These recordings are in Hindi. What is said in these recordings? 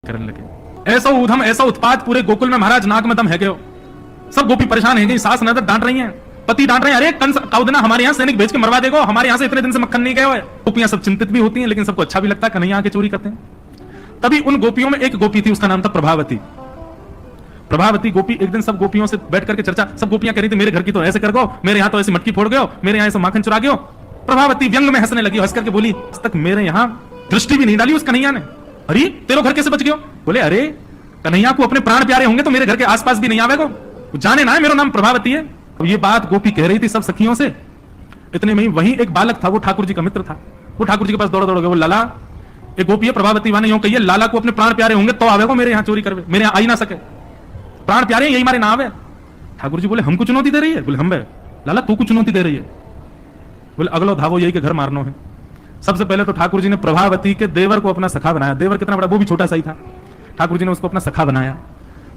करने लगे। ऐसा ऊधम ऐसा उत्पात पूरे गोकुल में महाराज नाक में दम है गयो। सब गोपी परेशान है गई, सास ननद डांट रही हैं, पति डांट रहे हैं, अरे कंस कौदना हमारे यहाँ सैनिक भेज के मरवा देगो, हमारे यहाँ से इतने दिन से मक्खन नहीं गया है। गोपियां सब चिंतित भी होती हैं, लेकिन सबको अच्छा भी लगता है, कन्हैया आके चोरी करते हैं। तभी उन गोपियों में एक गोपी थी, उसका नाम था प्रभावती। प्रभावती गोपी एक दिन सब गोपियों से बैठ करके चर्चा, सब गोपियां कह रही थी मेरे घर की तो ऐसे कर गो, मेरे यहाँ तो ऐसे मटकी फोड़ गयो, मेरे यहाँ ऐसे माखन चुरा गयो। प्रभावती व्यंग में हंसने लगी, हंस करके बोली आज तक मेरे यहाँ दृष्टि भी नहीं डाली उस कन्हैया ने, अरे तेरे घर कैसे बच गयो? बोले अरे कन्हैया को अपने प्राण प्यारे होंगे तो मेरे घर के आसपास भी नहीं आवेगो, जाने ना है मेरा नाम प्रभावती है। तो ये बात गोपी कह रही थी सब सखियों से। इतने में ही वहीं एक बालक था, वो ठाकुर जी का मित्र था, वो ठाकुर जी के पास दौड़ दौड़ गया, वो लाला एक गोपी है प्रभावती वाने यूं कहिए, लाला को अपने प्राण प्यारे होंगे तो आवेगो मेरे यहाँ चोरी करवे, मेरे यहाँ आ ही ना सके, प्राण प्यारे यही मारे ना आवे। ठाकुर जी बोले हमको चुनौती दे रही है? बोले हम बे लाला तू को चुनौती दे रही है? बोले अगलो धावो यही के घर मारनो है। सबसे पहले तो ठाकुर जी ने प्रभावती के देवर को अपना सखा बनाया। देवर कितना बड़ा, वो भी छोटा सा ही था। ठाकुर जी ने उसको अपना सखा बनाया,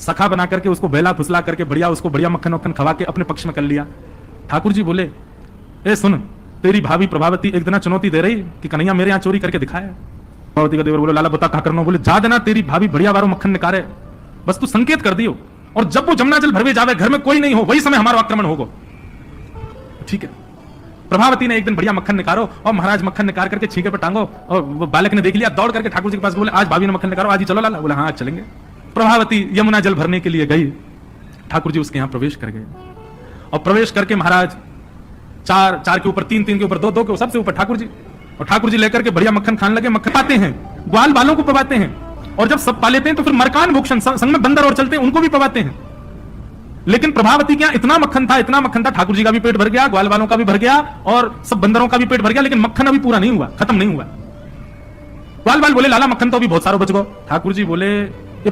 सखा बना करके उसको बेला फुसला करके बढ़िया उसको बढ़िया मक्खन वक्खन खवा के अपने पक्ष में कर लिया। ठाकुर जी बोले ए सुन, तेरी भाभी प्रभावती एक दिन चुनौती दे रही कि कन्हैया मेरे यहाँ चोरी करके दिखाया। प्रभावती का देवर बोले लाला बता क्या करना? बोले जा देना, तेरी भाभी बढ़िया बारो मक्खन निकाले, बस तू संकेत कर दियो, और जब वो जमुना जल भरवे जावे घर में कोई नहीं हो वही समय हमारा आक्रमण होगा। ठीक है। प्रभावती ने एक दिन बढ़िया मक्खन निकालो, और महाराज मक्खन निकाल करके छीके पर टांगो, और वो बालक ने देख लिया, दौड़ करके ठाकुर जी के पास बोले आज भाभी ने मक्खन निकालो, आज ही चलो लाला। बोले हाँ आज चलेंगे। प्रभावती यमुना जल भरने के लिए गई, ठाकुर जी उसके यहाँ प्रवेश कर गए, और प्रवेश करके महाराज चार चार के ऊपर तीन, तीन के ऊपर दो, दो के सबसे ऊपर ठाकुर जी, और ठाकुर जी लेकर के बढ़िया मक्खन खाने लगे। मक्खन पाते हैं, ग्वाल बालों को पवाते हैं, और जब सब पा लेते हैं तो फिर मरकान भूषण संग में बंदर और चलते हैं उनको भी पवाते हैं। लेकिन प्रभावती के यहाँ इतना मक्खन था, इतना मक्खन था, ठाकुर जी का भी पेट भर गया, ग्वाल वालों का भी भर गया, और सब बंदरों का भी पेट भर गया, लेकिन मक्खन अभी पूरा नहीं हुआ, खत्म नहीं हुआ। ग्वाल वाल बोले लाला मक्खन तो अभी बहुत सारा बच गो। ठाकुर जी बोले ये